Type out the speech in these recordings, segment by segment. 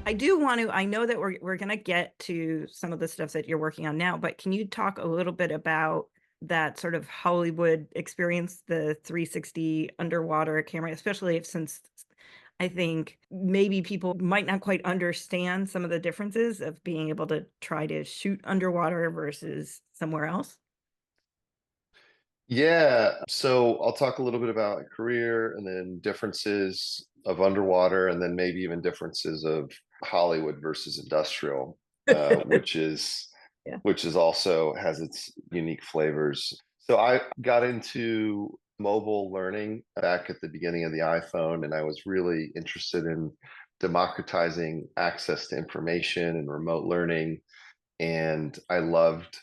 I do want to, I know that we're going to get to some of the stuff that you're working on now, but can you talk a little bit about that sort of Hollywood experience, the 360 underwater camera, especially if since I think maybe people might not quite understand some of the differences of being able to try to shoot underwater versus somewhere else? Yeah, so I'll talk a little bit about career and then differences of underwater and then maybe even differences of Hollywood versus industrial, which is Yeah. also has its unique flavors. So I got into mobile learning back at the beginning of the iPhone, and I was really interested in democratizing access to information and remote learning. And I loved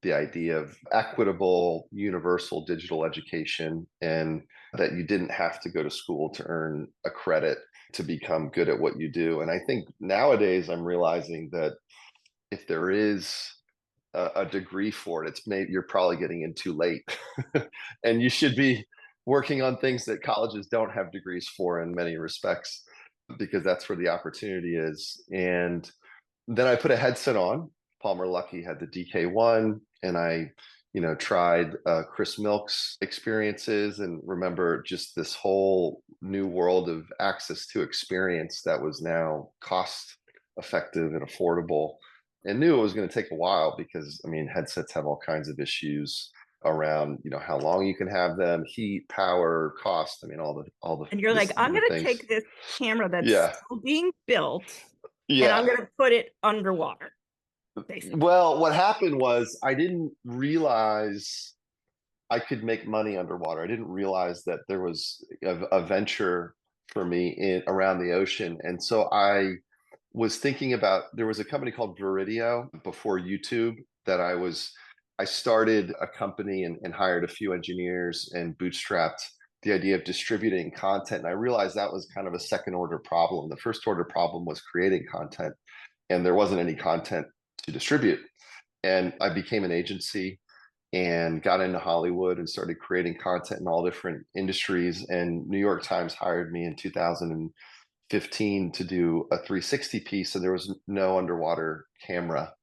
the idea of equitable, universal digital education, and that you didn't have to go to school to earn a credit to become good at what you do. And I think nowadays I'm realizing that if there is a degree for it, it's maybe you're probably getting in too late, and you should be working on things that colleges don't have degrees for in many respects, because that's where the opportunity is. And then I put a headset on. Palmer Luckey had the DK1, and I, tried Chris Milk's experiences and remember just this whole new world of access to experience that was now cost effective and affordable. And knew it was going to take a while because, I mean, headsets have all kinds of issues around, how long you can have them, heat, power, cost. I mean, And you're like, I'm the going to things. take this camera that's Yeah, still being built and I'm yeah. going to put it underwater, basically. Well, what happened was I didn't realize I could make money underwater. I didn't realize that there was a venture for me in around the ocean. And so I was thinking about there was a company called Viridio before YouTube that I started a company and hired a few engineers and bootstrapped the idea of distributing content. And I realized that was kind of a second order problem. The first order problem was creating content, and there wasn't any content to distribute. And I became an agency and got into Hollywood and started creating content in all different industries. And New York Times hired me in 2015 to do a 360 piece, and there was no underwater camera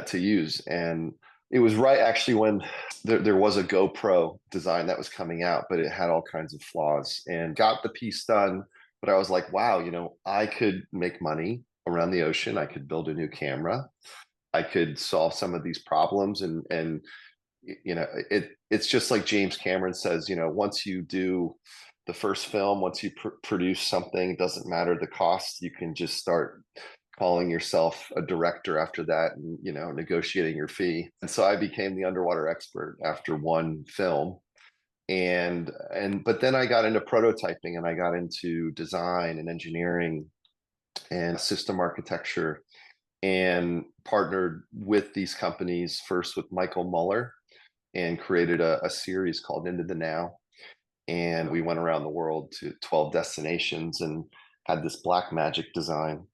to use. And it was right actually when there was a GoPro design that was coming out, but it had all kinds of flaws, and got the piece done. But I was like, wow, I could make money around the ocean. I could build a new camera. I could solve some of these problems. And it's just like James Cameron says, once you do the first film, once you produce something, it doesn't matter the cost. You can just start calling yourself a director after that, and negotiating your fee. And so I became the underwater expert after one film. But then I got into prototyping, and I got into design and engineering and system architecture, and partnered with these companies, first with Michael Muller, and created a series called Into the Now. And we went around the world to 12 destinations and had this black magic design.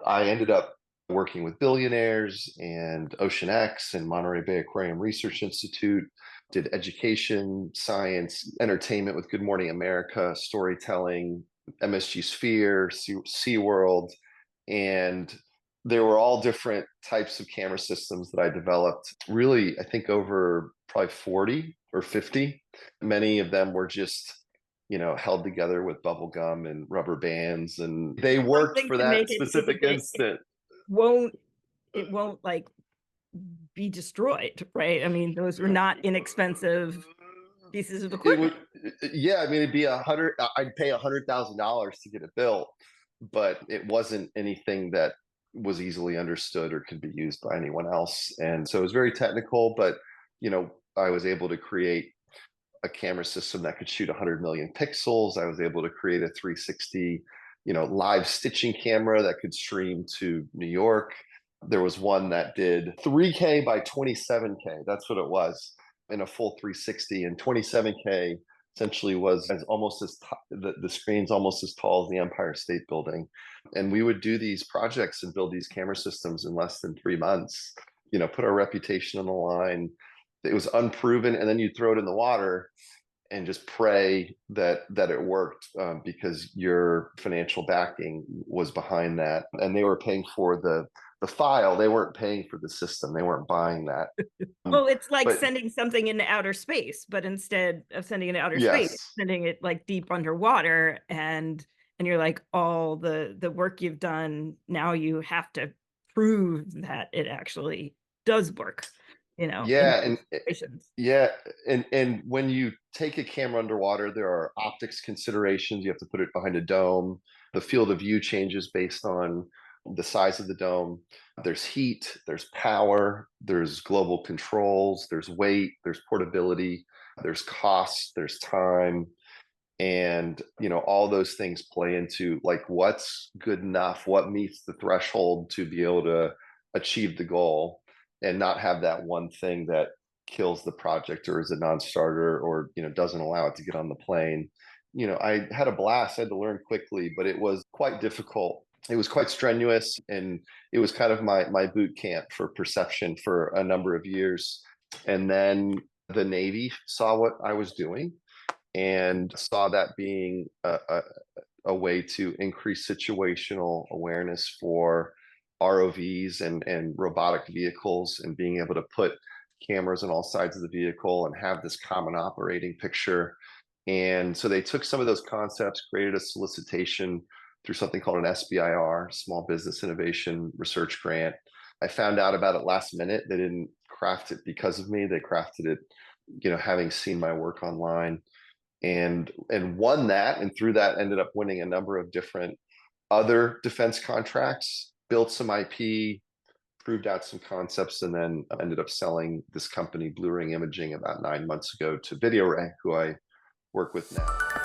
I ended up working with billionaires and Ocean X and Monterey Bay Aquarium Research Institute, did education, science, entertainment with Good Morning America, storytelling, MSG Sphere, SeaWorld. And there were all different types of camera systems that I developed, really, I think over probably 40 or 50. Many of them were just, held together with bubble gum and rubber bands, and they worked Something for to that make it so that specific it instant. won't it won't like be destroyed, right? I mean, those were not inexpensive pieces of It equipment. would, yeah, I mean, it'd be I'd pay $100,000 to get it built, but it wasn't anything that was easily understood or could be used by anyone else. And so it was very technical, but, I was able to create a camera system that could shoot 100 million pixels. I was able to create a 360, live stitching camera that could stream to New York. There was one that did 3K by 27K. That's what it was, in a full 360. And 27K essentially was as almost as the screen's almost as tall as the Empire State Building. And we would do these projects and build these camera systems in less than 3 months. Put our reputation on the line. It was unproven, and then you throw it in the water, and just pray that it worked, because your financial backing was behind that, and they were paying for the file. They weren't paying for the system. They weren't buying that. Well, it's like But sending something into outer space, but instead of sending it to outer space, yes, sending it like deep underwater, and you're like, all the work you've done, now you have to prove that it actually does work, in yeah, those and situations. yeah, and when you take a camera underwater, there are optics considerations. You have to put it behind a dome. The field of view changes based on the size of the dome. There's heat, there's power, there's global controls, there's weight, there's portability, there's cost, there's time, and all those things play into like what's good enough, what meets the threshold to be able to achieve the goal, and not have that one thing that kills the project or is a non-starter, or doesn't allow it to get on the plane. I had a blast. I had to learn quickly, but it was quite difficult. It was quite strenuous, and it was kind of my boot camp for perception for a number of years. And then the Navy saw what I was doing and saw that being a way to increase situational awareness for ROVs and robotic vehicles, and being able to put cameras on all sides of the vehicle and have this common operating picture. And so they took some of those concepts, created a solicitation through something called an SBIR, Small Business Innovation Research Grant. I found out about it last minute. They didn't craft it because of me. They crafted it, having seen my work online, and won that, and through that ended up winning a number of different other defense contracts, built some IP, proved out some concepts, and then ended up selling this company, Blue Ring Imaging, about 9 months ago to VideoRay, who I work with now.